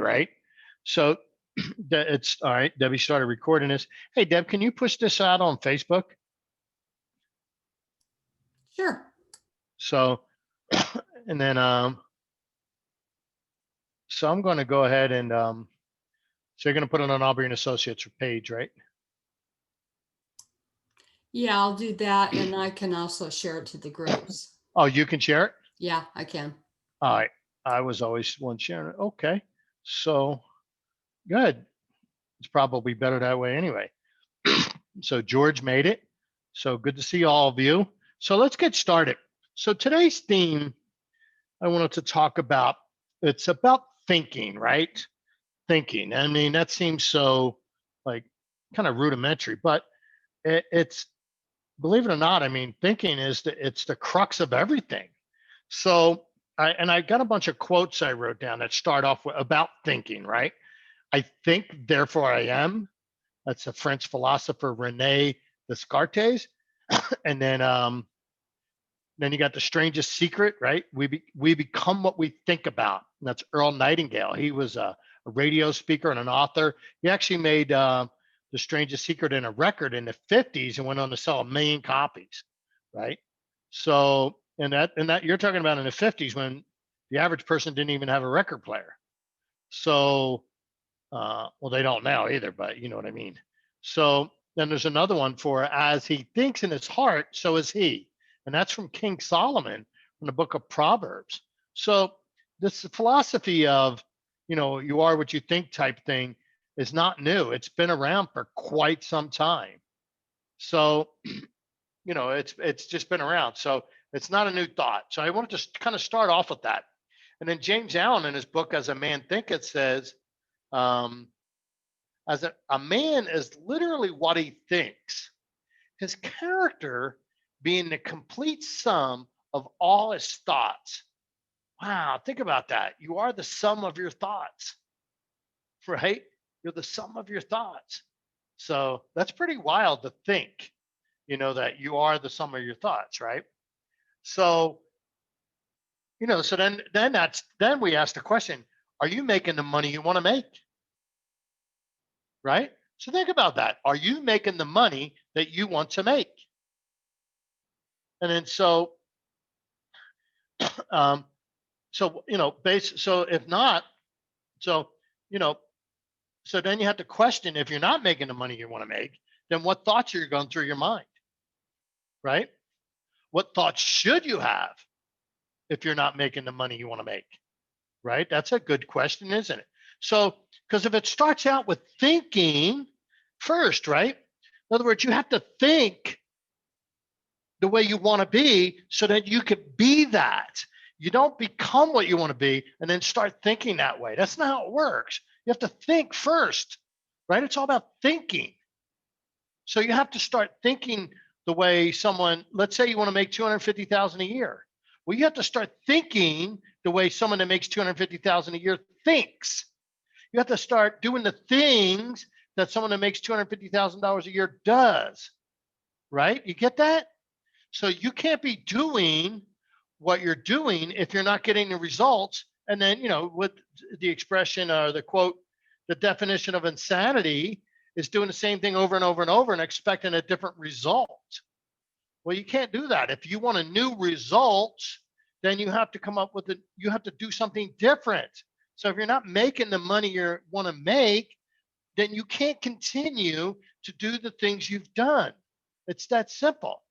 right? So it's all right. Debbie started recording this. Hey, Deb, can you push this out on Facebook? Sure. So, and then, so I'm going to go ahead and, so you're going to put it on Aubrey and Associates page, right? Yeah, I'll do that, and I can also share it to the groups. Oh, you can share it? Yeah, I can. All right. I was always one sharing it. Okay. So good. It's probably better that way anyway. So George made it. So good to see all of you. So let's get started. So today's theme I wanted to talk about, it's about thinking, right? Thinking. I mean, that seems so like kind of rudimentary, but it's, believe it or not, I mean, thinking is it's the crux of everything. So I got a bunch of quotes I wrote down that start off with, about thinking, right? I think, therefore I am. That's a French philosopher, Rene Descartes. And then you got the strangest secret, right? We become what we think about. And that's Earl Nightingale. He was a radio speaker and an author. He actually made the strangest secret in a record in the 50s and went on to sell 1 million copies, right? So, and that you're talking about in the 50s when the average person didn't even have a record player. So, well, they don't now either, but you know what I mean. So then there's another one for as he thinks in his heart, so is he. And that's from King Solomon from the book of Proverbs. So this philosophy of, you are what you think type thing is not new. It's been around for quite some time. So, it's just been around. So it's not a new thought. So I wanted to kind of start off with that. And then James Allen in his book, As a Man Thinketh, says, um, as a man is literally what he thinks, his character being the complete sum of all his thoughts. Wow, think about that. You are the sum of your thoughts, right? You're the sum of your thoughts. So that's pretty wild to think, that you are the sum of your thoughts, right? So, so then we ask the question, are you making the money you want to make? Right? So think about that. Are you making the money that you want to make? And then um, so if not, so you know, so then you have to question, if you're not making the money you want to make, then what thoughts are going through your mind, right? What thoughts should you have if you're not making the money you want to make, right? That's a good question, isn't it? So, because if it starts out with thinking first, right? In other words, you have to think the way you want to be so that you can be that. You don't become what you want to be and then start thinking that way. That's not how it works. You have to think first, right? It's all about thinking. So you have to start thinking the way someone, let's say you want to make 250,000 a year. Well, you have to start thinking the way someone that makes 250,000 a year thinks. You have to start doing the things that someone that makes $250,000 a year does, right? You get that? So you can't be doing what you're doing if you're not getting the results. And then, with the expression or the quote, the definition of insanity is doing the same thing over and over and over and expecting a different result. Well, you can't do that. If you want a new result, then you have to come up with you have to do something different. So if you're not making the money you want to make, then you can't continue to do the things you've done. It's that simple.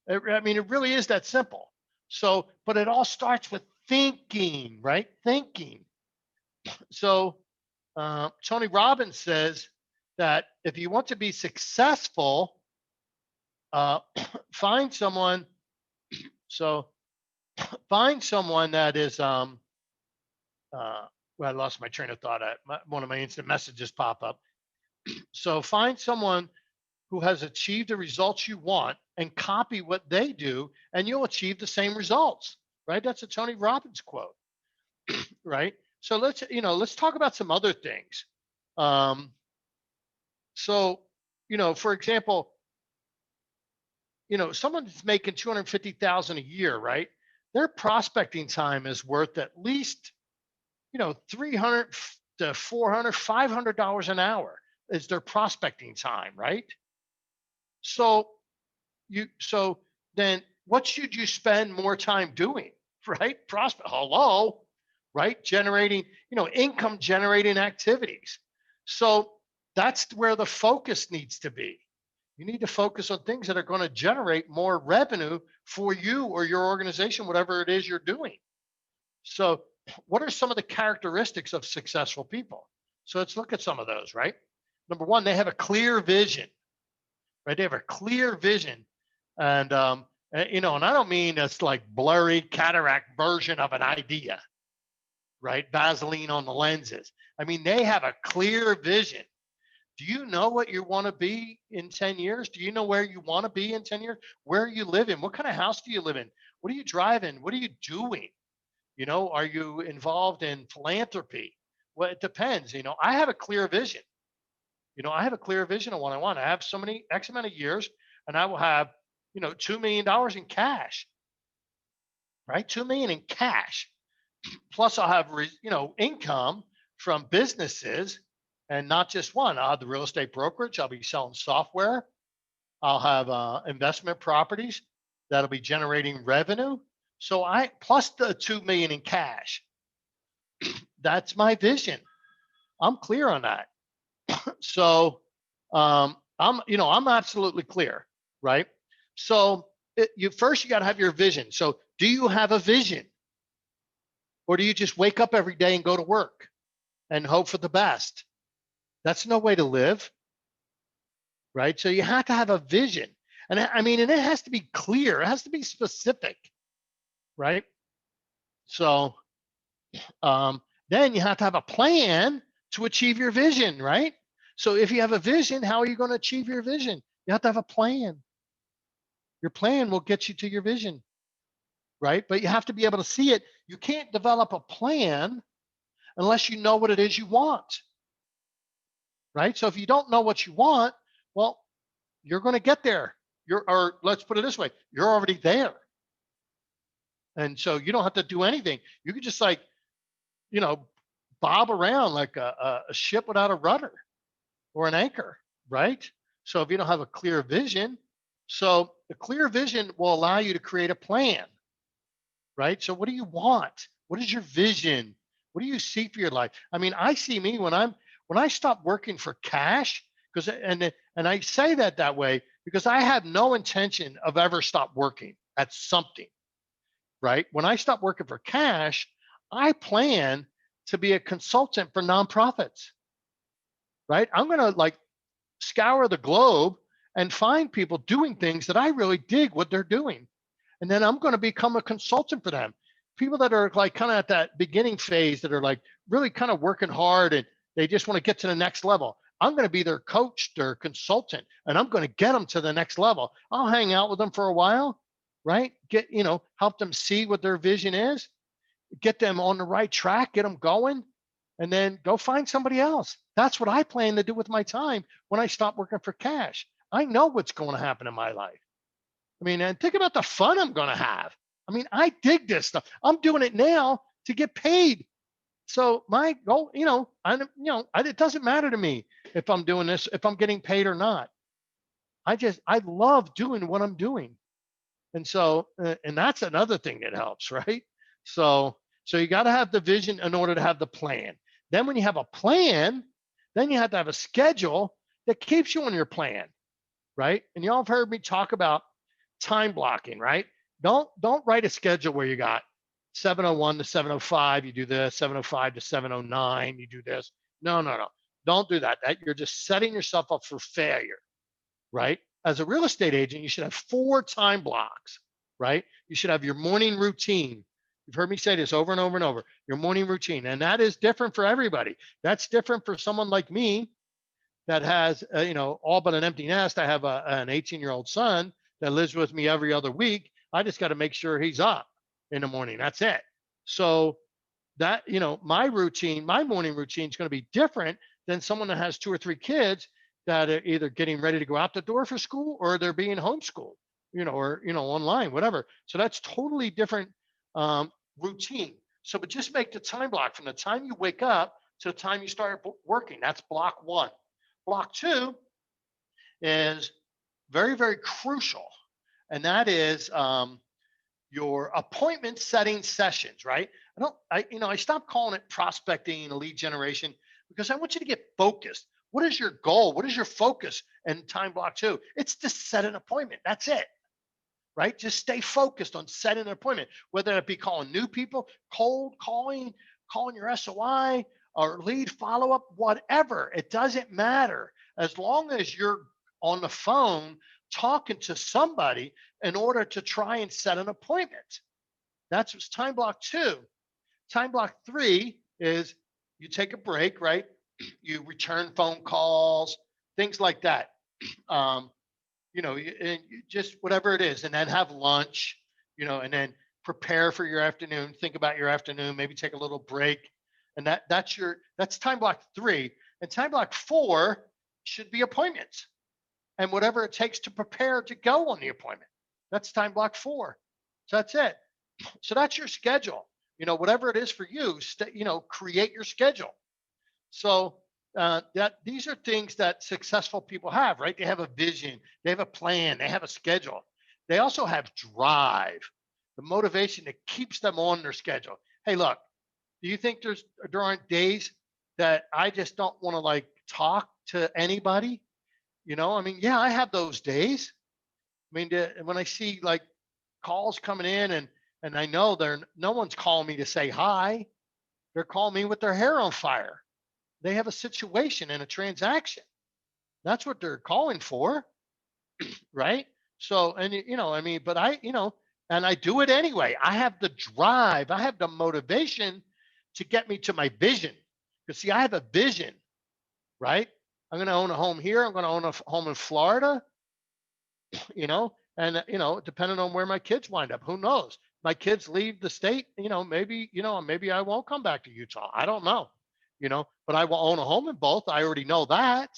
I mean, it really is that simple. So, but it all starts with thinking, right? Thinking. So, Tony Robbins says that if you want to be successful, find someone. So, find someone that is. Well, I lost my train of thought. One of my instant messages pop up. So, find someone who has achieved the results you want and copy what they do, and you'll achieve the same results, right? That's a Tony Robbins quote, right? So let's talk about some other things. So, for example, someone that's making 250,000 a year, right? Their prospecting time is worth at least, 300 to $400, $500 an hour is their prospecting time, right? So so then what should you spend more time doing, right? Hello, right? Generating, income generating activities. So that's where the focus needs to be. You need to focus on things that are going to generate more revenue for you or your organization, whatever it is you're doing. So what are some of the characteristics of successful people? So let's look at some of those, right? Number one, they have a clear vision, right? They have a clear vision. And, and I don't mean it's like blurry cataract version of an idea, right? Vaseline on the lenses. I mean, they have a clear vision. Do you know what you want to be in 10 years? Do you know where you want to be in 10 years? Where are you living? What kind of house do you live in? What are you driving? What are you doing? Are you involved in philanthropy? Well, it depends. I have a clear vision. I have a clear vision of what I want. I have so many X amount of years, and I will have, $2 million in cash, right? 2 million in cash. Plus I'll have, income from businesses, and not just one. I'll have the real estate brokerage. I'll be selling software. I'll have investment properties that'll be generating revenue. So plus the 2 million in cash. That's my vision. I'm clear on that. So I'm absolutely clear, right? So you got to have your vision. So do you have a vision? Or do you just wake up every day and go to work and hope for the best? That's no way to live, right? So you have to have a vision. And it has to be clear. It has to be specific, right? So then you have to have a plan to achieve your vision, right? So if you have a vision, how are you going to achieve your vision? You have to have a plan. Your plan will get you to your vision, right? But you have to be able to see it. You can't develop a plan unless you know what it is you want, right? So if you don't know what you want, well, you're going to get there. Or let's put it this way, you're already there. And so you don't have to do anything. You can just bob around like a ship without a rudder or an anchor, right? So if you don't have a clear vision, so a clear vision will allow you to create a plan, right? So what do you want? What is your vision? What do you see for your life? I see me when I stop working for cash, and I say that way because I have no intention of ever stop working at something, right? When I stop working for cash, I plan to be a consultant for nonprofits, right? I'm going to scour the globe and find people doing things that I really dig what they're doing. And then I'm going to become a consultant for them. People that are kind of at that beginning phase that are really kind of working hard and they just want to get to the next level. I'm going to be their coach, their consultant, and I'm going to get them to the next level. I'll hang out with them for a while, right? Help them see what their vision is, get them on the right track, get them going, and then go find somebody else. That's what I plan to do with my time when I stop working for cash. I know what's going to happen in my life. And think about the fun I'm going to have. I dig this stuff. I'm doing it now to get paid. So my goal, it doesn't matter to me if I'm doing this, if I'm getting paid or not. I love doing what I'm doing. And so, and that's another thing that helps, right? So you got to have the vision in order to have the plan. Then when you have a plan, then you have to have a schedule that keeps you on your plan, right? And y'all have heard me talk about time blocking, right? Don't write a schedule where you got 7:01 to 7:05, you do this, 7:05 to 7:09, you do this. No. Don't do that. You're just setting yourself up for failure, right? As a real estate agent, you should have 4 time blocks, right? You should have your morning routine. You've heard me say this over and over and over, your morning routine. And that is different for everybody. That's different for someone like me that has, all but an empty nest. I have an 18-year-old son that lives with me every other week. I just got to make sure he's up in the morning. That's it. So that, my morning routine is going to be different than someone that has 2 or 3 kids that are either getting ready to go out the door for school or they're being homeschooled, or, online, whatever. So that's totally different routine. So, but just make the time block from the time you wake up to the time you start working. That's block 1. Block 2 is very, very crucial. And that is your appointment setting sessions, right? I stopped calling it prospecting and lead generation because I want you to get focused. What is your goal? What is your focus in time block 2? It's to set an appointment. That's it, right? Just stay focused on setting an appointment, whether it be calling new people, cold calling your SOI or lead follow up, whatever. It doesn't matter as long as you're on the phone talking to somebody in order to try and set an appointment. That's what's time block 2. Time block 3 is you take a break, right? You return phone calls, things like that. Just whatever it is, and then have lunch, and then prepare for your afternoon, think about your afternoon, maybe take a little break. And that's time block 3. And time block 4 should be appointments and whatever it takes to prepare to go on the appointment. That's time block 4. So that's it. So that's your schedule. Whatever it is for you, create your schedule. So these are things that successful people have, right? They have a vision, they have a plan, they have a schedule. They also have drive, the motivation that keeps them on their schedule. Hey, look, do you think there aren't days that I just don't want to talk to anybody? Yeah, I have those days. When I see calls coming in and I know no one's calling me to say hi, they're calling me with their hair on fire. They have a situation and a transaction. That's what they're calling for, right? So, but and I do it anyway. I have the drive, I have the motivation to get me to my vision. Because see, I have a vision, right? I'm going to own a home here. I'm going to own a home in Florida, and depending on where my kids wind up, who knows? My kids leave the state, maybe I won't come back to Utah. I don't know. But I will own a home in both. I already know that.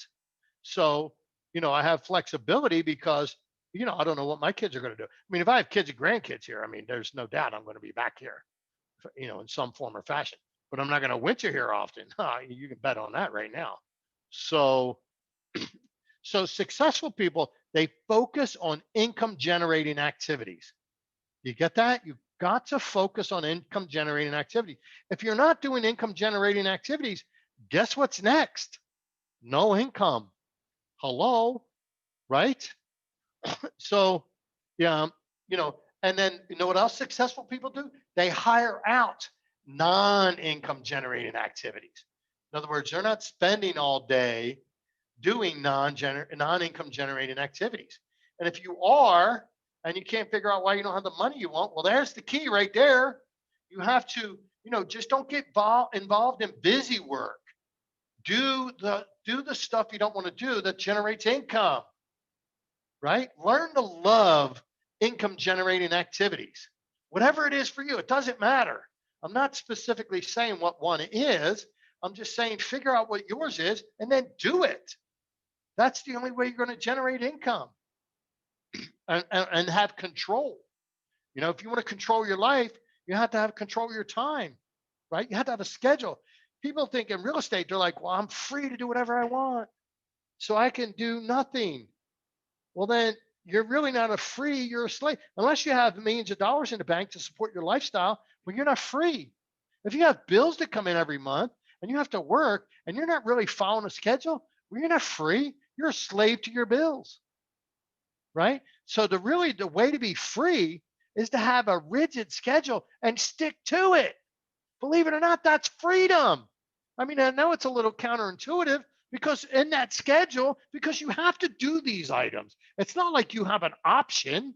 So, I have flexibility because, I don't know what my kids are going to do. If I have kids and grandkids here, there's no doubt I'm going to be back here, in some form or fashion, but I'm not going to winter here often. You can bet on that right now. So successful people, they focus on income generating activities. You get that? You've got to focus on income generating activity. If you're not doing income generating activities, guess what's next? No income. Hello, right? So, yeah, and then what else successful people do? They hire out non-income generating activities. In other words, they're not spending all day doing non-income generating activities. And if you are, and you can't figure out why you don't have the money you want, well, there's the key right there. You have to, just don't get involved in busy work. Do the stuff you don't want to do that generates income, right? Learn to love income generating activities. Whatever it is for you, it doesn't matter. I'm not specifically saying what one is. I'm just saying figure out what yours is and then do it. That's the only way you're going to generate income and have control. If you want to control your life, you have to have control of your time, right? You have to have a schedule. People think in real estate, they're like, well, I'm free to do whatever I want, so I can do nothing. Well, then you're really not you're a slave. Unless you have millions of dollars in the bank to support your lifestyle, well, you're not free. If you have bills that come in every month and you have to work and you're not really following a schedule, well, you're not free. You're a slave to your bills, right? So the way to be free is to have a rigid schedule and stick to it. Believe it or not, that's freedom. I know it's a little counterintuitive because in that schedule, because you have to do these items. It's not like you have an option.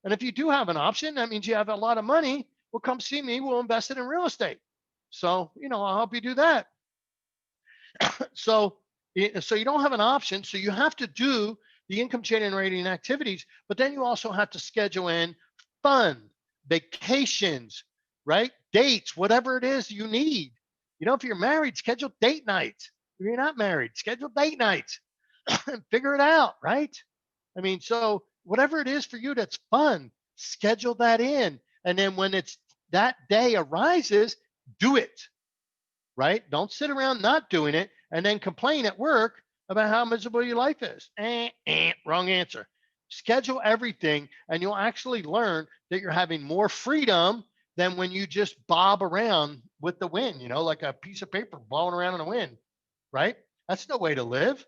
And if you do have an option, that means you have a lot of money. Well, come see me. We'll invest it in real estate. So, I'll help you do that. So you don't have an option. So you have to do the income generating activities, but then you also have to schedule in fun, vacations, right? Dates, whatever it is you need. If you're married, schedule date nights. If you're not married, schedule date nights and figure it out, right? So whatever it is for you that's fun, schedule that in. And then when that day arises, do it. right? Don't sit around not doing it and then complain at work about how miserable your life is. Wrong answer. Schedule everything, and you'll actually learn that you're having more freedom than when you just bob around with the wind, like a piece of paper blowing around in the wind, right? That's no way to live,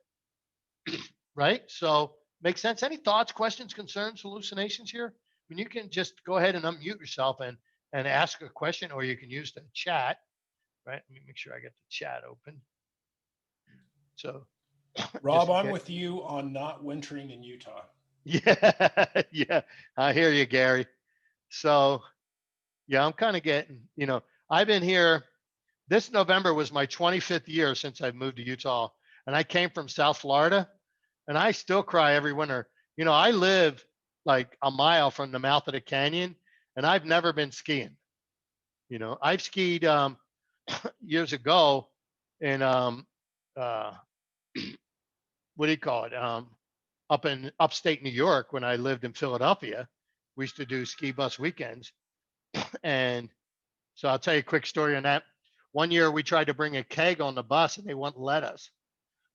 right? So, make sense? Any thoughts, questions, concerns, hallucinations here? I mean, you can just go ahead and unmute yourself and ask a question, or you can use the chat, right? Let me make sure I get the chat open. So, Rob, I'm with you on not wintering in Utah. Yeah, yeah, I hear you, Gary. So, yeah, I'm kind of getting, I've been here. This November was my 25th year since I've moved to Utah, and I came from South Florida, and I still cry every winter. I live like a mile from the mouth of the canyon, and I've never been skiing. I've skied years ago in uh, what do you call it? Up in upstate New York when I lived in Philadelphia. We used to do ski bus weekends. And so I'll tell you a quick story on that. One year we tried to bring a keg on the bus and they wouldn't let us.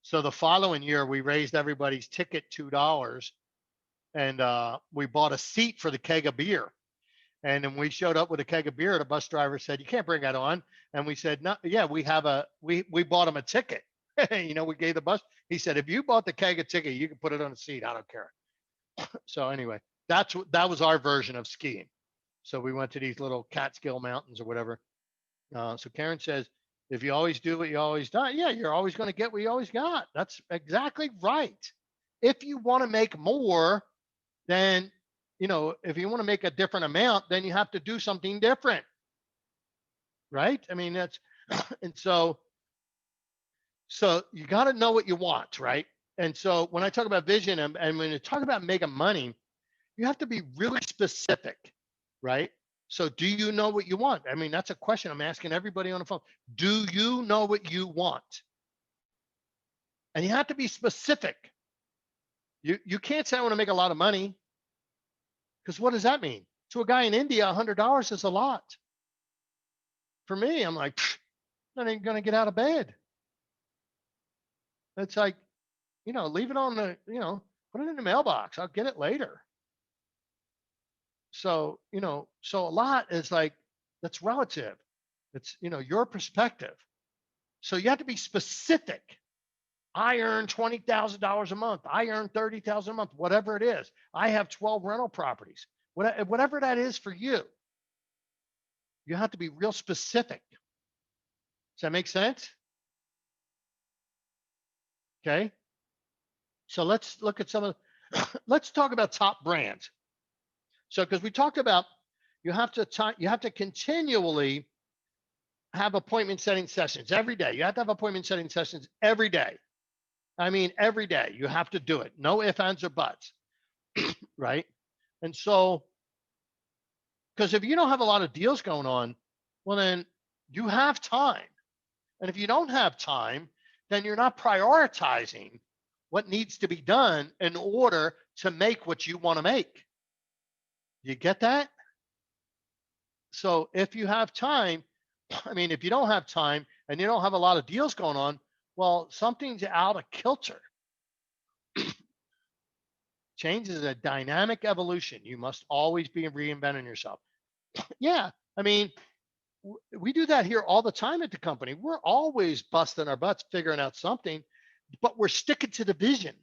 So the following year we raised everybody's ticket $2 and we bought a seat for the keg of beer. And then we showed up with a keg of beer. The bus driver said, "You can't bring that on." And we said, "No, yeah, we bought him a ticket." We gave the bus. He said, "If you bought the keg of ticket, you can put it on the seat. I don't care." So anyway, that was our version of skiing. So we went to these little Catskill Mountains or whatever. So Karen says, "If you always do what you always done, yeah, you're always going to get what you always got." That's exactly right. If you want to make more, then if you want to make a different amount, then you have to do something different, right? I mean, that's and so you got to know what you want, right? And so when I talk about vision and when you talk about making money, you have to be really specific, right? So do you know what you want? I mean, that's a question I'm asking everybody on the phone. Do you know what you want? And you have to be specific. You can't say I want to make a lot of money, because what does that mean? To a guy in India, $100 is a lot. For me, I'm like, I'm not even going to get out of bed. It's like, leave it on the, put it in the mailbox. I'll get it later. So, so a lot is like, that's relative. It's, your perspective. So you have to be specific. I earn $20,000 a month. I earn $30,000 a month, whatever it is. I have 12 rental properties. Whatever that is for you, you have to be real specific. Does that make sense? Okay. So let's look at some of, let's talk about top brands. So, because we talked about, you have to continually have appointment setting sessions every day. You have to have appointment setting sessions every day. I mean, every day you have to do it. No ifs, ands, or buts, right? And so, because if you don't have a lot of deals going on, well, then you have time. And if you don't have time, then you're not prioritizing what needs to be done in order to make what you want to make. You get that? So if you have time, I mean, if you don't have time and you don't have a lot of deals going on, well, something's out of kilter. Change is a dynamic evolution. You must always be reinventing yourself. Yeah, I mean, we do that here all the time at the company. We're always busting our butts figuring out something, but we're sticking to the vision,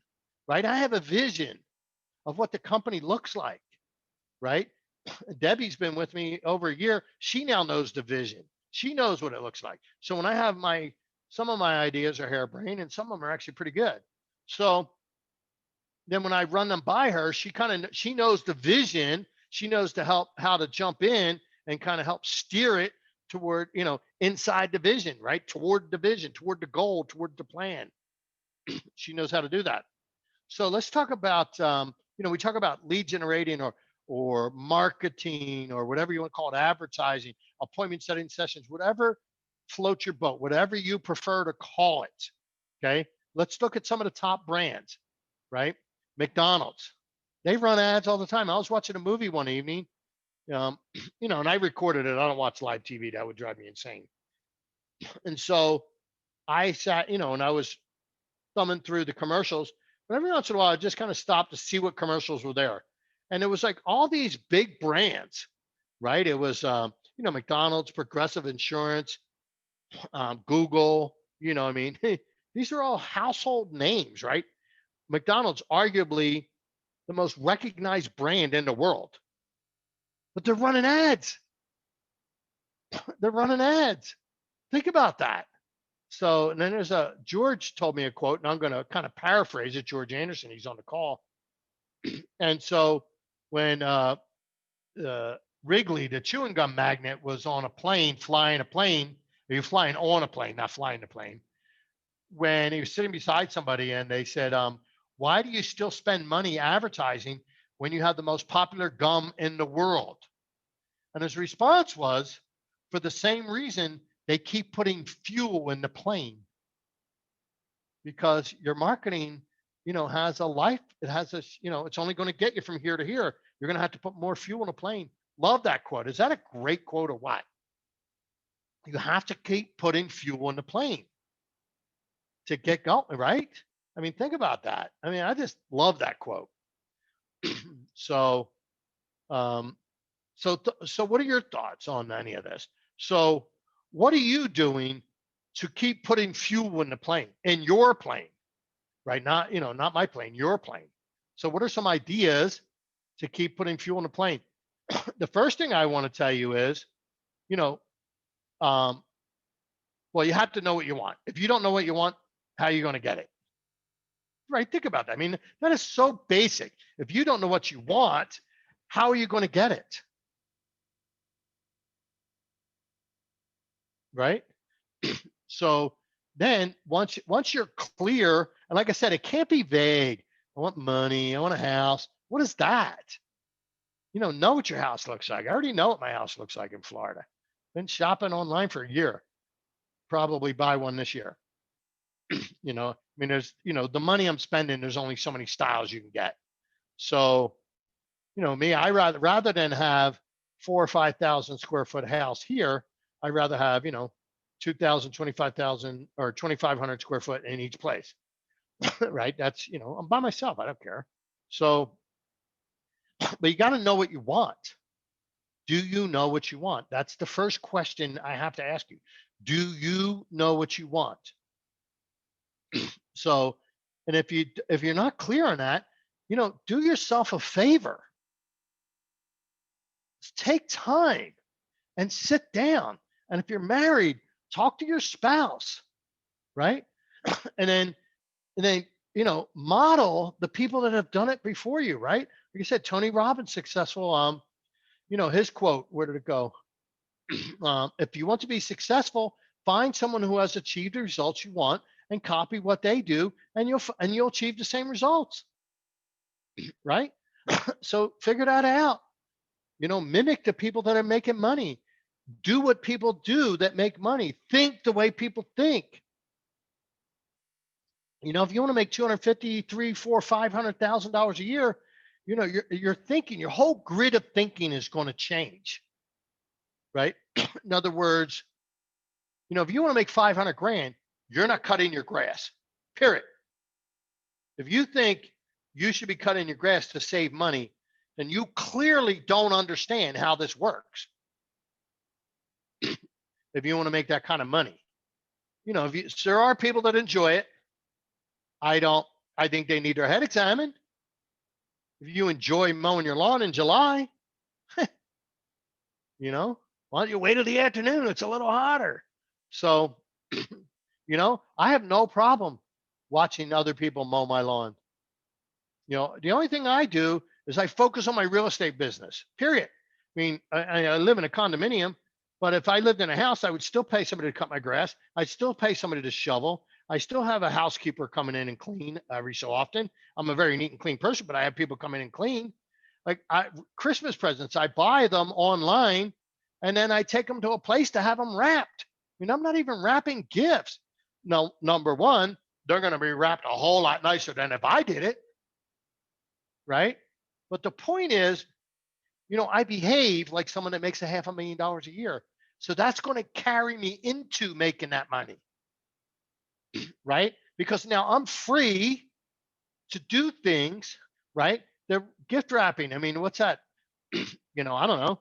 right? I have a vision of what the company looks like, right? Debbie's been with me over a year. She now knows the vision. She knows what it looks like. So when I have some of my ideas are harebrained and some of them are actually pretty good. So then when I run them by her, she knows the vision. She knows how to jump in and kind of help steer it toward, inside the vision, right? Toward the vision, toward the goal, toward the plan. She knows how to do that. So let's talk about, we talk about lead generating or marketing or whatever you want to call it, advertising, appointment setting sessions, whatever floats your boat, whatever you prefer to call it. Okay. Let's look at some of the top brands, right? McDonald's, they run ads all the time. I was watching a movie one evening, and I recorded it. I don't watch live TV. That would drive me insane. And so I sat, and I was thumbing through the commercials, but every once in a while I just kind of stopped to see what commercials were there. And it was like all these big brands, right? It was, McDonald's, Progressive Insurance, Google, I mean, these are all household names, right? McDonald's, arguably the most recognized brand in the world, but they're running ads. They're running ads. Think about that. So, and then George told me a quote, and I'm going to kind of paraphrase it. George Anderson, he's on the call. And so when Wrigley, the chewing gum magnet, was on a plane, flying a plane, or you're flying on a plane, not flying the plane, when he was sitting beside somebody and they said, why do you still spend money advertising when you have the most popular gum in the world? And his response was, for the same reason they keep putting fuel in the plane. Because your marketing, has a life. It has a, it's only going to get you from here to here. You're going to have to put more fuel in a plane. Love that quote. Is that a great quote or what? You have to keep putting fuel in the plane to get going, right? I mean, think about that. I mean, I just love that quote. So, so what are your thoughts on any of this? So, what are you doing to keep putting fuel in the plane, in your plane, right? Not, not my plane, your plane. So, what are some ideas to keep putting fuel in the plane? The first thing I want to tell you is, well, you have to know what you want. If you don't know what you want, how are you going to get it? Right? Think about that. I mean, that is so basic. If you don't know what you want, how are you going to get it? Right? So then once you're clear, and like I said, it can't be vague. I want money. I want a house. What is that? Know what your house looks like. I already know what my house looks like in Florida. Been shopping online for a year. Probably buy one this year. I mean, there's, the money I'm spending, there's only so many styles you can get. So, me, I rather than have 4,000 or 5,000 square foot house here, I'd rather have, 2,000, 25,000, or 2,500 square foot in each place. Right? That's, I'm by myself. I don't care. So, but you got to know what you want. Do you know what you want? That's the first question I have to ask you. Do you know what you want? So, and if you're not clear on that, do yourself a favor. Take time and sit down. And if you're married, talk to your spouse, right? And then model the people that have done it before you, right? Like I said, Tony Robbins, successful. His quote, where did it go? If you want to be successful, find someone who has achieved the results you want and copy what they do, and you'll achieve the same results, right? So figure that out. Mimic the people that are making money. Do what people do that make money. Think the way people think. If you want to make $250, $300, $400, $500,000 a year, you're thinking, your whole grid of thinking is going to change, right? In other words, if you want to make 500 grand, you're not cutting your grass, period. If you think you should be cutting your grass to save money, then you clearly don't understand how this works. If you want to make that kind of money, there are people that enjoy it. I don't. I think they need their head examined. If you enjoy mowing your lawn in July, why don't you wait till the afternoon? It's a little hotter. So, I have no problem watching other people mow my lawn. The only thing I do is I focus on my real estate business, period. I mean, I live in a condominium, but if I lived in a house, I would still pay somebody to cut my grass. I'd still pay somebody to shovel. I still have a housekeeper coming in and clean every so often. I'm a very neat and clean person, but I have people come in and clean. Like Christmas presents, I buy them online and then I take them to a place to have them wrapped. I mean, I'm not even wrapping gifts. No, number one, they're going to be wrapped a whole lot nicer than if I did it. Right? But the point is, I behave like someone that makes $500,000 a year. So that's going to carry me into making that money, right? Because now I'm free to do things, right? They're gift wrapping. I mean, what's that? I don't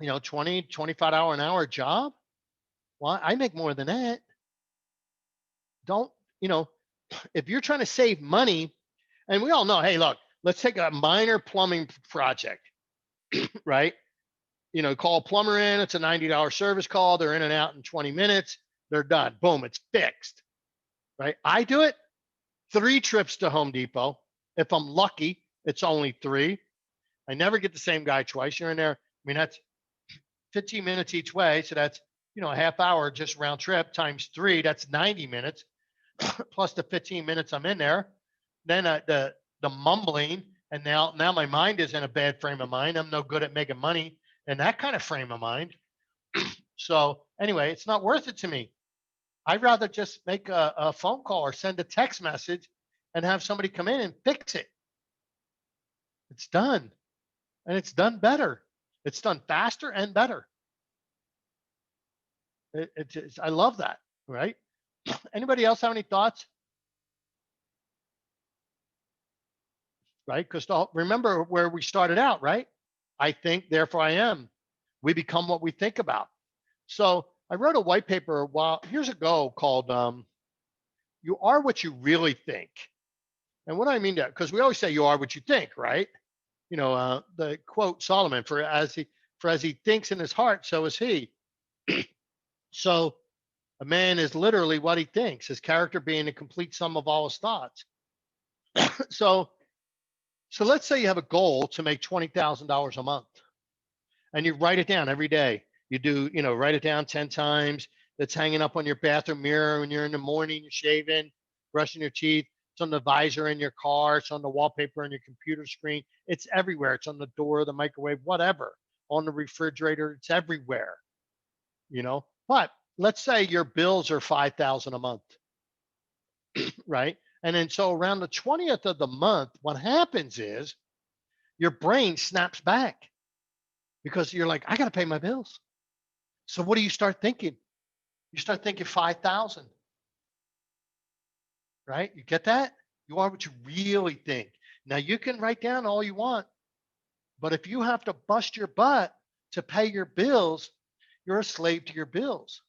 know, 20, 25 an hour job. Well, I make more than that. Don't, you know, if you're trying to save money, and we all know, hey, look, let's take a minor plumbing project, right? Call a plumber in, it's a $90 service call. They're in and out in 20 minutes. They're done. Boom, it's fixed, right? I do it 3 trips to Home Depot. If I'm lucky, it's only 3. I never get the same guy twice. You're in there. I mean, that's 15 minutes each way. So that's, a half hour just round trip times 3. That's 90 minutes plus the 15 minutes I'm in there. Then the mumbling, and now my mind is in a bad frame of mind. I'm no good at making money in that kind of frame of mind. So anyway, it's not worth it to me. I'd rather just make a phone call or send a text message and have somebody come in and fix it. It's done. And it's done better. It's done faster and better. I love that, right? Anybody else have any thoughts? Right? Because remember where we started out, right? I think, therefore I am. We become what we think about. So I wrote a white paper years ago called You Are What You Really Think. And what do I mean that? Because we always say you are what you think, right? The quote Solomon, for as he thinks in his heart, so is he. So a man is literally what he thinks, his character being a complete sum of all his thoughts. So let's say you have a goal to make $20,000 a month, and you write it down every day. You do, write it down 10 times. That's hanging up on your bathroom mirror when you're in the morning, you're shaving, brushing your teeth. It's on the visor in your car. It's on the wallpaper on your computer screen. It's everywhere. It's on the door, the microwave, whatever, on the refrigerator. It's everywhere, But let's say your bills are $5,000 a month, right? And then so around the 20th of the month, what happens is your brain snaps back because you're like, I got to pay my bills. So what do you start thinking? You start thinking 5,000, right? You get that? You are what you really think. Now you can write down all you want, but if you have to bust your butt to pay your bills, you're a slave to your bills.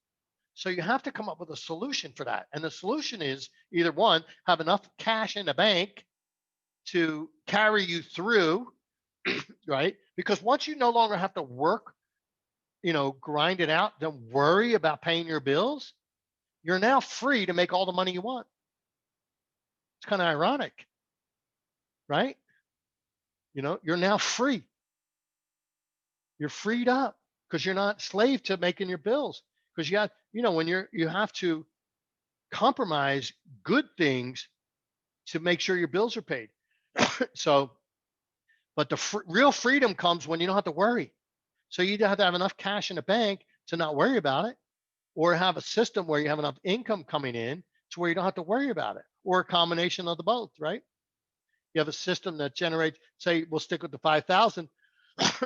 So you have to come up with a solution for that. And the solution is either one, have enough cash in the bank to carry you through, right? Because once you no longer have to work, grind it out, don't worry about paying your bills, you're now free to make all the money you want. It's kind of ironic, right? You're now free. You're freed up because you're not slave to making your bills. Because when you have to compromise good things to make sure your bills are paid. So, but the real freedom comes when you don't have to worry. So you either have to have enough cash in the bank to not worry about it, or have a system where you have enough income coming in to where you don't have to worry about it, or a combination of the both, right? You have a system that generates, say, we'll stick with the 5,000.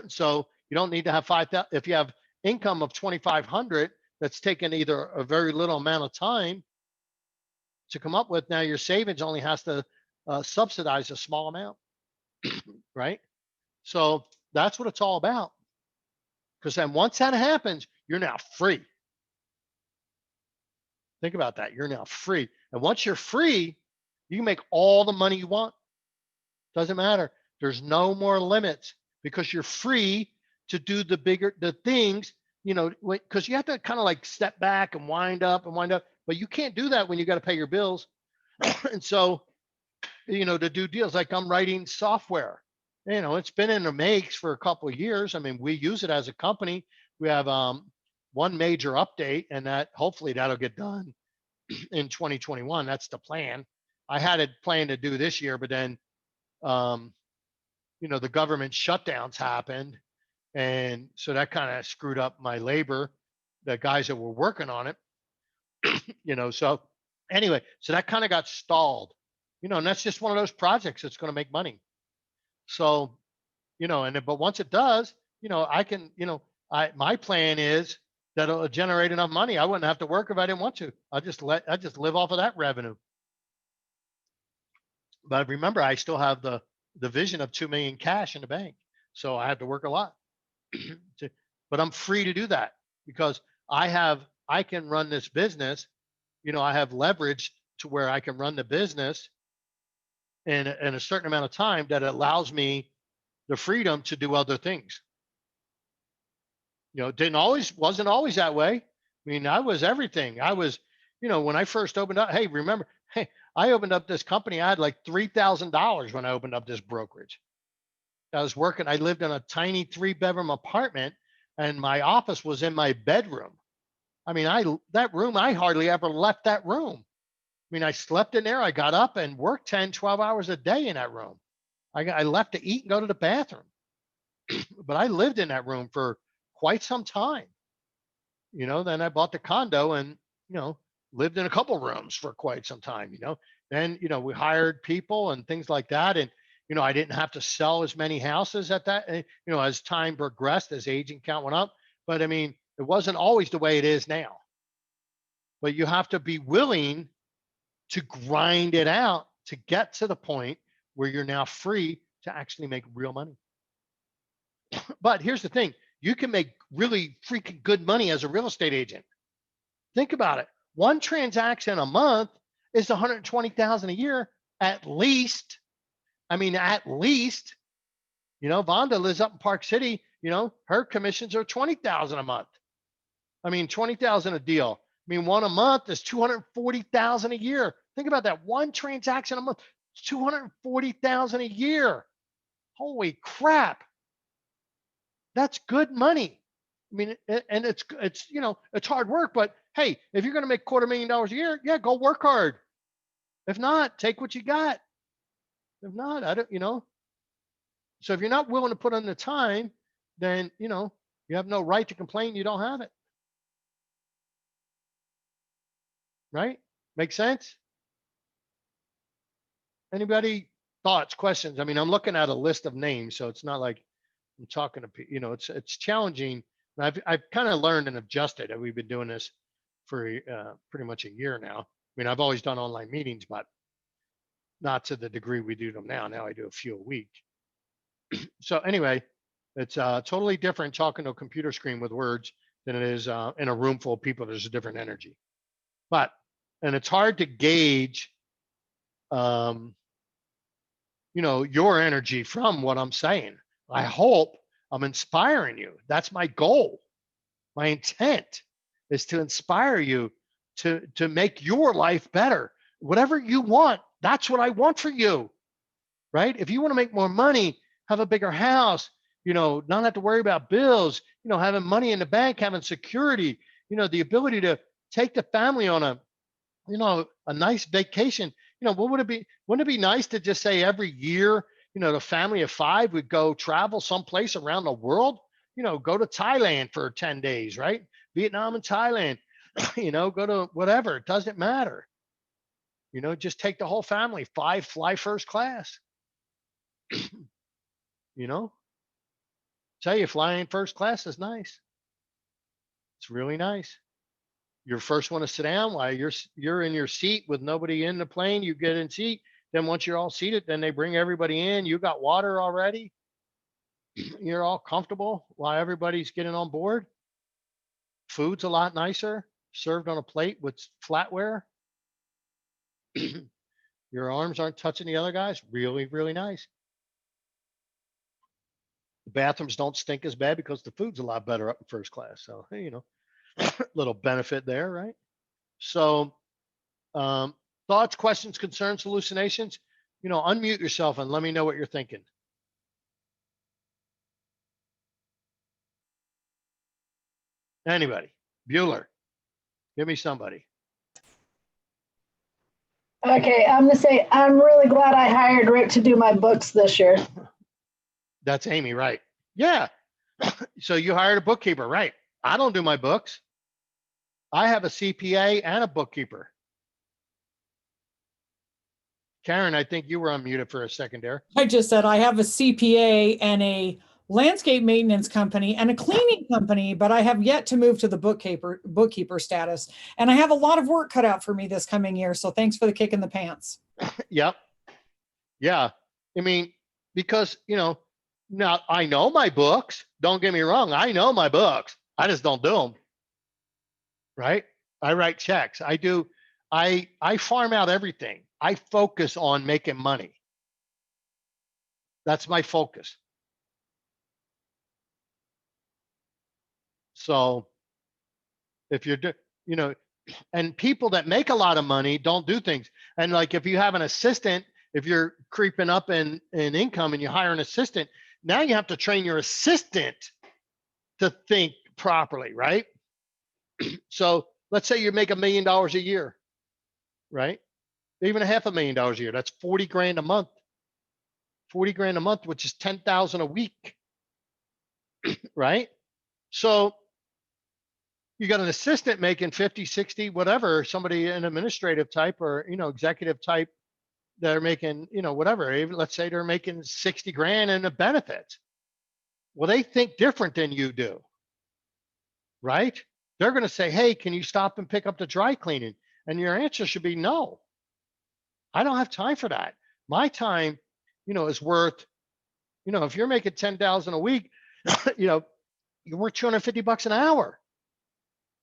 So you don't need to have 5,000. If you have income of 2,500, that's taken either a very little amount of time to come up with. Now your savings only has to subsidize a small amount, right? So that's what it's all about. Because then once that happens, you're now free. Think about that. You're now free. And once you're free, you can make all the money you want. Doesn't matter. There's no more limits because you're free to do the things, because you have to kind of like step back and wind up, but you can't do that when you got to pay your bills. And so, to do deals, like I'm writing software, it's been in the makes for a couple of years. I mean, we use it as a company. We have one major update, and that hopefully that'll get done in 2021. That's the plan. I had it planned to do this year, but then, the government shutdowns happened. And so that kind of screwed up my labor, the guys that were working on it, so anyway, so that kind of got stalled, and that's just one of those projects that's going to make money. So, but once it does, I can, my plan is that'll generate enough money. I wouldn't have to work if I didn't want to. I just live off of that revenue. But remember, I still have the vision of 2 million cash in the bank. So I have to work a lot. But I'm free to do that because I can run this business. I have leverage to where I can run the business in a certain amount of time that allows me the freedom to do other things. It wasn't always that way. I mean, I was everything. I was, when I first opened up, hey, remember, hey, I opened up this company. I had like $3,000 when I opened up this brokerage. I was working, I lived in a tiny 3-bedroom apartment and my office was in my bedroom. I mean, that room, I hardly ever left that room. I mean, I slept in there. I got up and worked 10, 12 hours a day in that room. I left to eat and go to the bathroom. But I lived in that room for quite some time. Then I bought the condo and, lived in a couple rooms for quite some time, Then, we hired people and things like that. And, I didn't have to sell as many houses at that, as time progressed, as agent count went up. But I mean, it wasn't always the way it is now. But you have to be willing to grind it out to get to the point where you're now free to actually make real money. But here's the thing, you can make really freaking good money as a real estate agent. Think about it. One transaction a month is $120,000 a year, at least. I mean, at least. Vonda lives up in Park City. Her commissions are $20,000 a month. I mean, $20,000 a deal. I mean, one a month is $240,000 a year. Think about that. One transaction a month, $240,000 a year. Holy crap. That's good money. I mean, and it's it's hard work, but hey, if you're going to make $250,000 a year, yeah, go work hard. If not, take what you got. If not, I don't, So if you're not willing to put in the time, then, you have no right to complain. You don't have it. Right? Make sense? Anybody thoughts, questions? I mean, I'm looking at a list of names, so it's not like I'm talking to people, it's challenging. I've kind of learned and adjusted. We've been doing this for pretty much a year now. I mean, I've always done online meetings, but not to the degree we do them now. Now I do a few a week. So anyway, it's totally different talking to a computer screen with words than it is in a room full of people. There's a different energy. And it's hard to gauge, your energy from what I'm saying. I hope I'm inspiring you. That's my goal. My intent is to inspire you to make your life better. Whatever you want, that's what I want for you, right? If you want to make more money, have a bigger house, not have to worry about bills, having money in the bank, having security, the ability to take the family on a nice vacation. What would it be? Wouldn't it be nice to just say every year, the family of 5 would go travel someplace around the world, go to Thailand for 10 days, right? Vietnam and Thailand, go to whatever, it doesn't matter. Just take the whole family, 5, fly first class. Tell you, flying first class is nice. It's really nice. You're first one to sit down while you're in your seat with nobody in the plane. You get in seat. Then once you're all seated, then they bring everybody in. You got water already. You're all comfortable while everybody's getting on board. Food's a lot nicer, served on a plate with flatware. Your arms aren't touching the other guys. Really, really nice. The bathrooms don't stink as bad because the food's a lot better up in first class. So, little benefit there, right? So, thoughts, questions, concerns, hallucinations, unmute yourself and let me know what you're thinking. Anybody? Bueller, give me somebody. Okay, I'm gonna say I'm really glad I hired Rick to do my books this year. That's Amy, right? Yeah. So you hired a bookkeeper, right? I don't do my books. I have a CPA and a bookkeeper. Karen, I think you were unmuted for a second there. I just said I have a CPA and a landscape maintenance company, and a cleaning company, but I have yet to move to the bookkeeper status. And I have a lot of work cut out for me this coming year. So thanks for the kick in the pants. Yep. Yeah. I mean, because, now I know my books. Don't get me wrong. I know my books. I just don't do them. Right. I write checks. I farm out everything. I focus on making money. That's my focus. So if you're, and people that make a lot of money don't do things. And like, if you have an assistant, if you're creeping up in income and you hire an assistant, now you have to train your assistant to think properly, right? So let's say you make $1 million a year, right? Even $500,000 a year. That's 40 grand a month. 40 grand a month, which is 10,000 a week, right? So you got an assistant making 50, 60, whatever, somebody an administrative type or, executive type that are making, whatever. Even let's say they're making 60 grand in the benefits. Well, they think different than you do, right? They're going to say, hey, can you stop and pick up the dry cleaning? And your answer should be no. I don't have time for that. My time, is worth, if you're making 10,000 a week, you're worth $250 an hour.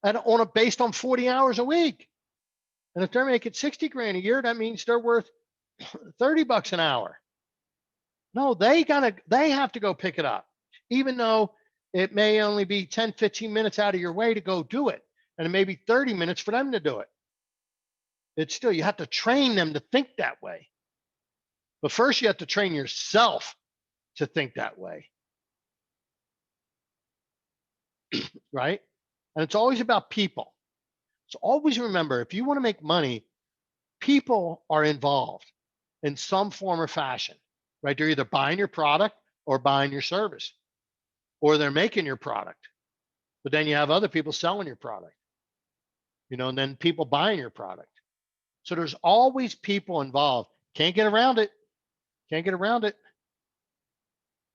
And based on 40 hours a week. And if they're making 60 grand a year, that means they're worth $30 an hour. No, they have to go pick it up, even though it may only be 10, 15 minutes out of your way to go do it. And it may be 30 minutes for them to do it. It's still, you have to train them to think that way. But first you have to train yourself to think that way. Right? And it's always about people. So always remember, if you want to make money, people are involved in some form or fashion, right? They're either buying your product or buying your service, or they're making your product. But then you have other people selling your product, and then people buying your product. So there's always people involved. Can't get around it. Can't get around it.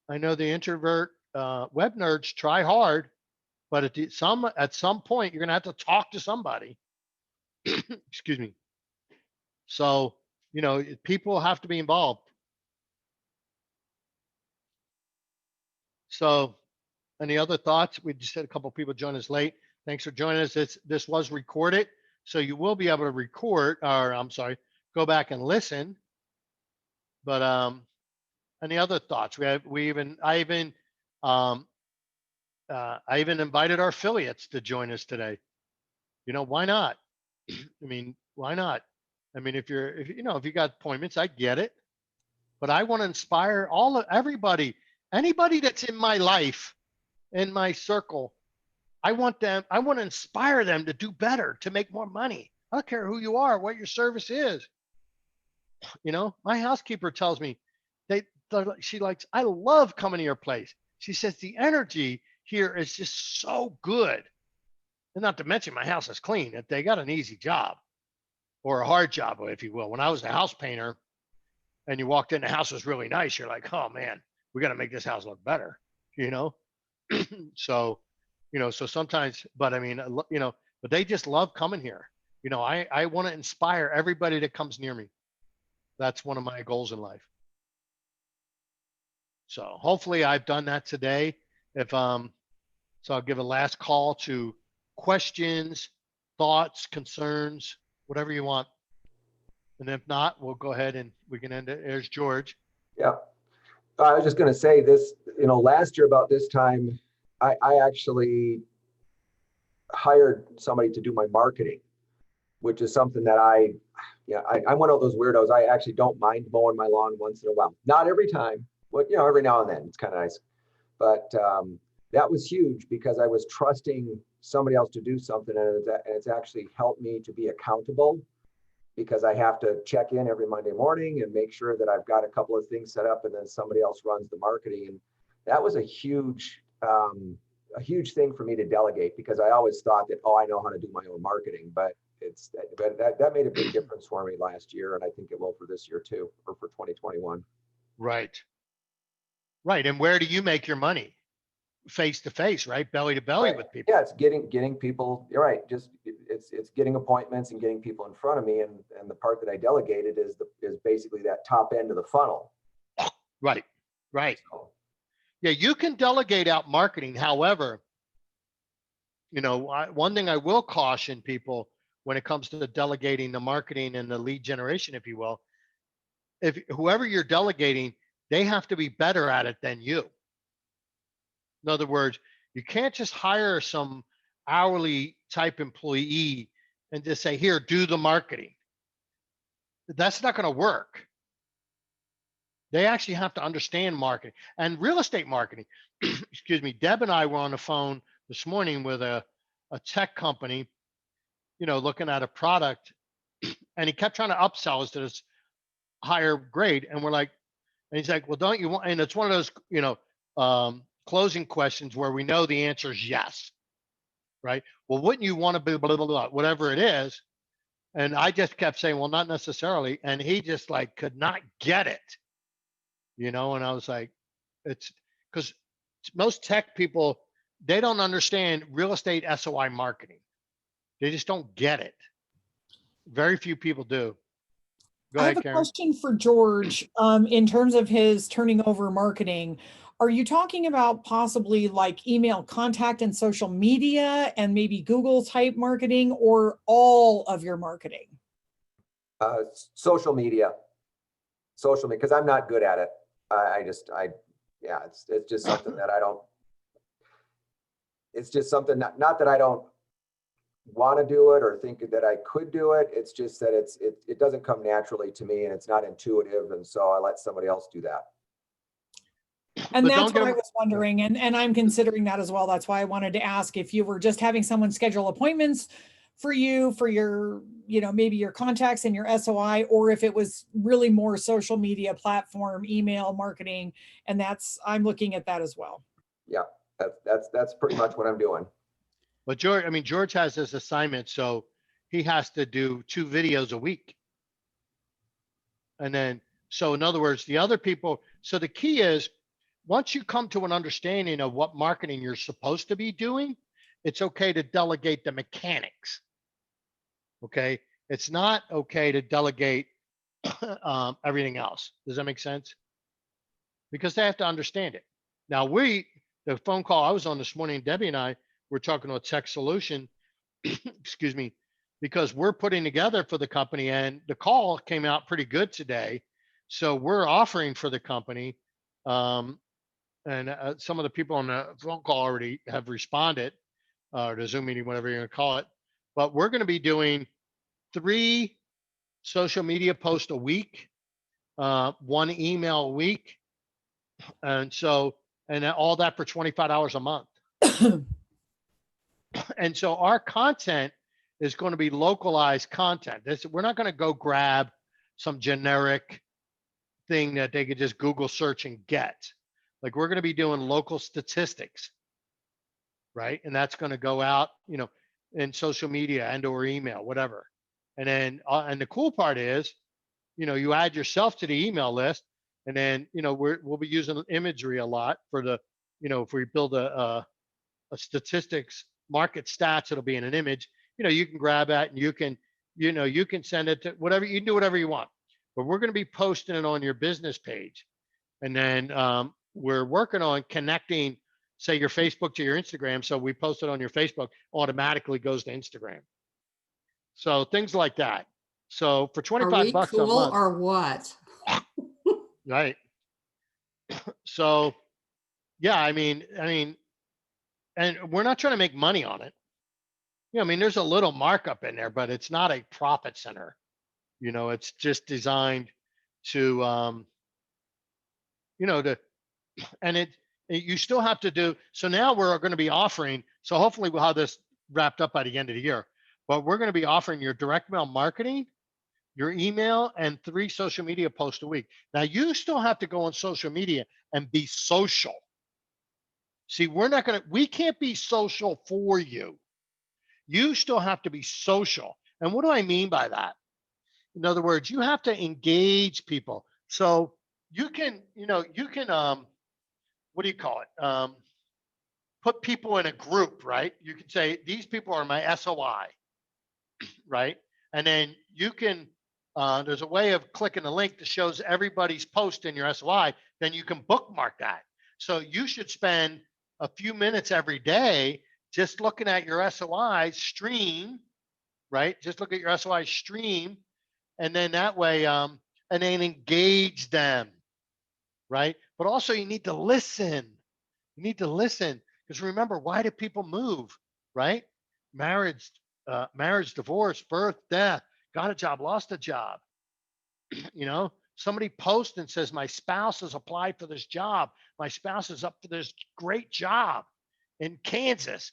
I know the introvert web nerds try hard, but at some point you're going to have to talk to somebody. Excuse me. So, people have to be involved. So, any other thoughts? We just had a couple of people join us late. Thanks for joining us. This was recorded, so you will be able to go back and listen. But any other thoughts? I even invited our affiliates to join us today. Why not? I mean, why not? I mean, if you got appointments, I get it. But I want to inspire everybody, anybody that's in my life, in my circle. I want to inspire them to do better, to make more money. I don't care who you are, what your service is. My housekeeper tells me I love coming to your place. She says the energy here is just so good. And not to mention my house is clean. If they got an easy job or a hard job, if you will. When I was a house painter and you walked in, the house was really nice. You're like, oh man, we got to make this house look better, So, so sometimes, but I mean, but they just love coming here. I want to inspire everybody that comes near me. That's one of my goals in life. So hopefully I've done that today. So I'll give a last call to questions, thoughts, concerns, whatever you want. And if not, we'll go ahead and we can end it. There's George. Yeah. I was just going to say this, last year about this time, I actually hired somebody to do my marketing, which is something that I'm one of those weirdos. I actually don't mind mowing my lawn once in a while. Not every time, but every now and then it's kind of nice. But that was huge because I was trusting somebody else to do something, and it's actually helped me to be accountable, because I have to check in every Monday morning and make sure that I've got a couple of things set up, and then somebody else runs the marketing. And that was a huge thing for me to delegate, because I always thought that, I know how to do my own marketing, but that made a big difference for me last year. And I think it will for this year too, or for 2021. Right. Right. And where do you make your money? Face to face, right? Belly to belly Right. with people. Yeah, it's getting people, you're right, just, it's getting appointments and getting people in front of me, and the part that I delegated is basically that top end of the funnel. Right. Right. So, Yeah, you can delegate out marketing. However, one thing I will caution people when it comes to delegating the marketing and the lead generation, if you will, if whoever you're delegating, they have to be better at it than you. In other words, you can't just hire some hourly type employee and just say, here, do the marketing. That's not going to work. They actually have to understand marketing and real estate marketing. Excuse me. Deb and I were on the phone this morning with a tech company, looking at a product, and he kept trying to upsell us to this higher grade. And we're like, and he's like, well, don't you want, and it's one of those, closing questions where we know the answer is yes, right? Well, wouldn't you want to be blah, blah, blah, whatever it is? And I just kept saying, well, not necessarily. And he just like could not get it, and I was like, it's because most tech people, they don't understand real estate SOI marketing. They just don't get it. Very few people do. Go I ahead, have a Karen. question for George. In terms of his turning over marketing, are you talking about possibly like email contact and social media and maybe Google type marketing, or all of your marketing? social media, because I'm not good at it. Yeah, it's just something that I don't, it's just something not that I don't want to do it or think that I could do it. It's just that it doesn't come naturally to me, and it's not intuitive. And so I let somebody else do that. And But that's don't get what I them- was wondering. And I'm considering that as well. That's why I wanted to ask if you were just having someone schedule appointments for you, for your, maybe your contacts and your SOI, or if it was really more social media platform, email marketing. And I'm looking at that as well. Yeah, that's pretty much what I'm doing. But George has this assignment, so he has to do 2 videos a week. And then, so in other words, the other people, so the key is, once you come to an understanding of what marketing you're supposed to be doing, it's okay to delegate the mechanics. Okay. It's not okay to delegate everything else. Does that make sense? Because they have to understand it. Now the phone call I was on this morning, Debbie and I were talking to a tech solution, excuse me, because we're putting together for the company, and the call came out pretty good today. So we're offering for the company, and some of the people on the phone call already have responded, or the Zoom meeting, whatever you're going to call it. But we're going to be doing 3 social media posts a week, 1 email a week. And all that for $25 a month. And so our content is going to be localized content. We're not going to go grab some generic thing that they could just Google search and get. Like, we're going to be doing local statistics, right? And that's going to go out, in social media and or email, whatever. And then, and the cool part is, you add yourself to the email list, and then, we'll be using imagery a lot for the, if we build a statistics market stats, it'll be in an image. You can grab that and you can send it to whatever, you can do whatever you want. But we're going to be posting it on your business page. And then we're working on connecting, say, your Facebook to your Instagram. So we post it on your Facebook, automatically goes to Instagram. So things like that. So for Are we $25 a cool month, or what? right? So, yeah, and we're not trying to make money on it. There's a little markup in there, but it's not a profit center. It's just designed to, you still have to do. So now we're going to be offering, so hopefully we'll have this wrapped up by the end of the year, but we're going to be offering your direct mail marketing, your email, and 3 social media posts a week. Now you still have to go on social media and be social. See, we can't be social for you. You still have to be social. And what do I mean by that? In other words, you have to engage people. So you can what do you call it? Put people in a group, right? You can say, these people are my SOI, right? And then you can, there's a way of clicking the link that shows everybody's post in your SOI, then you can bookmark that. So you should spend a few minutes every day just looking at your SOI stream, right? Just look at your SOI stream. And then that way, and then engage them, right? But also you need to listen. You need to listen, because remember, why do people move, right? Marriage, divorce, birth, death, got a job, lost a job. You know, somebody posts and says, my spouse has applied for this job. My spouse is up for this great job in Kansas.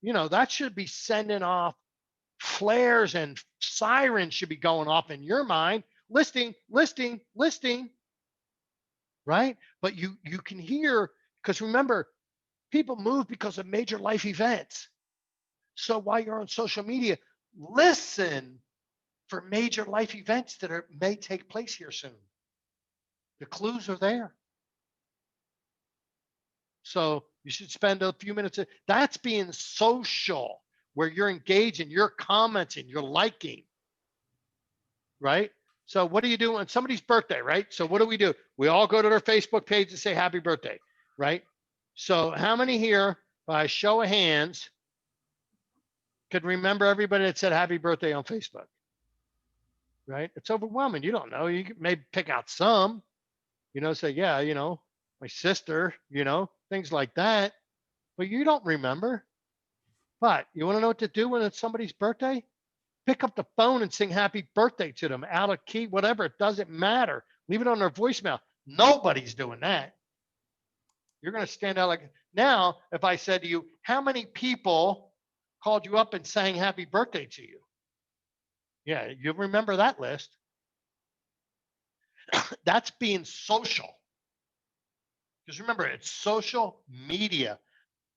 You know, that should be sending off flares, and sirens should be going off in your mind. Listing, listing, listing, right? But you can hear, because remember, people move because of major life events. So while you're on social media, listen for major life events that may take place here soon. The clues are there. So you should spend a few minutes. That's being social, where you're engaging, you're commenting, you're liking, right? So what do you do on somebody's birthday, right? So what do? We all go to their Facebook page and say happy birthday, right? So how many here, by show of hands, could remember everybody that said happy birthday on Facebook? Right? It's overwhelming. You don't know. You can maybe pick out some, you know, say, yeah, you know, my sister, you know, things like that. But you don't remember. But you want to know what to do when it's somebody's birthday? Pick up the phone and sing happy birthday to them, out of key, whatever. It doesn't matter. Leave it on their voicemail. Nobody's doing that. You're going to stand out like, now, if I said to you, how many people called you up and sang happy birthday to you? Yeah, you'll remember that list. That's being social. Because remember, it's social media.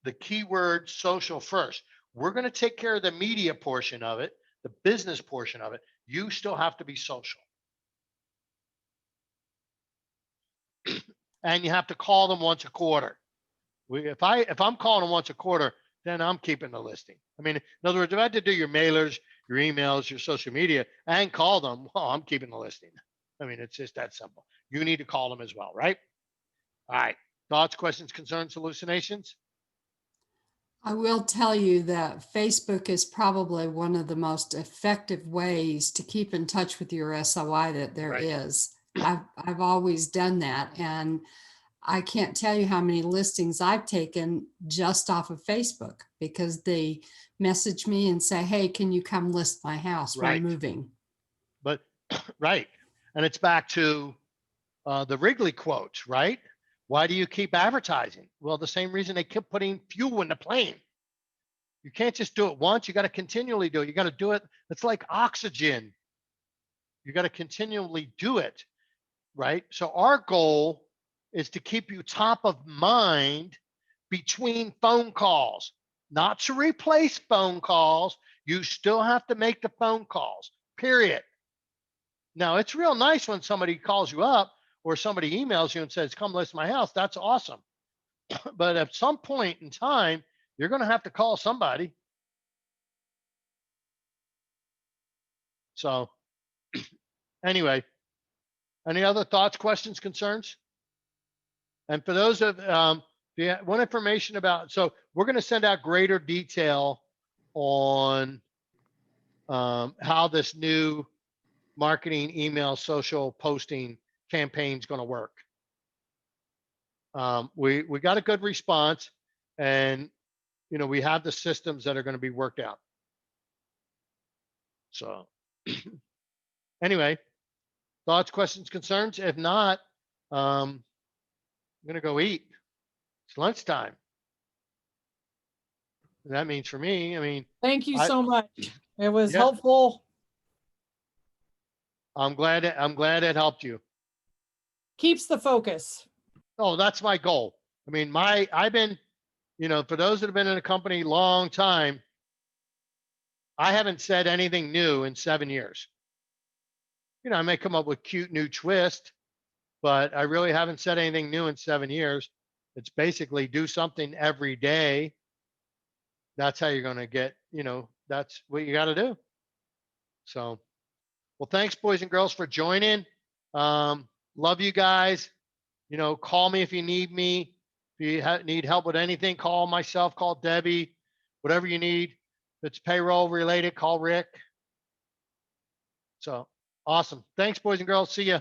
The keyword social first. We're going to take care of the media portion of it, the business portion of it. You still have to be social. And you have to call them once a quarter. If I'm calling them once a quarter, then I'm keeping the listing. I mean, in other words, if I had to do your mailers, your emails, your social media, and call them, well, I'm keeping the listing. I mean, it's just that simple. You need to call them as well, right? All right. Thoughts, questions, concerns, hallucinations? I will tell you that Facebook is probably one of the most effective ways to keep in touch with your SOI that there Right. is. I've always done that, and I can't tell you how many listings I've taken just off of Facebook, because they message me and say, hey, can you come list my house? We're Right. moving. But right. And it's back to the Wrigley quote, right? Why do you keep advertising? Well, the same reason they keep putting fuel in the plane. You can't just do it once. You got to continually do it. You got to do it. It's like oxygen. You got to continually do it, right? So our goal is to keep you top of mind between phone calls, not to replace phone calls. You still have to make the phone calls, period. Now, it's real nice when somebody calls you up or somebody emails you and says, come list my house. That's awesome. But at some point in time, you're going to have to call somebody. So anyway, any other thoughts, questions, concerns? And for those of you want information about, so we're going to send out greater detail on how this new marketing, email, social posting campaign is going to work. We got a good response, and you know, we have the systems that are going to be worked out. So anyway, thoughts, questions, concerns? If not, I'm going to go eat. It's lunchtime. And that means for me, I mean, Thank you I- so much. It was Yeah. helpful. I'm glad it helped you. Keeps the focus. Oh, that's my goal. I mean, I've been, you know, for those that have been in a company a long time, I haven't said anything new in 7 years. You know, I may come up with cute new twist, but I really haven't said anything new in 7 years. It's basically do something every day. That's how you're going to get, that's what you got to do. So, well, thanks, boys and girls, for joining. Love you guys. Call me if you need me. If you need help with anything, call myself, call Debbie, whatever you need. If it's payroll related, call Rick. So awesome. Thanks, boys and girls. See ya.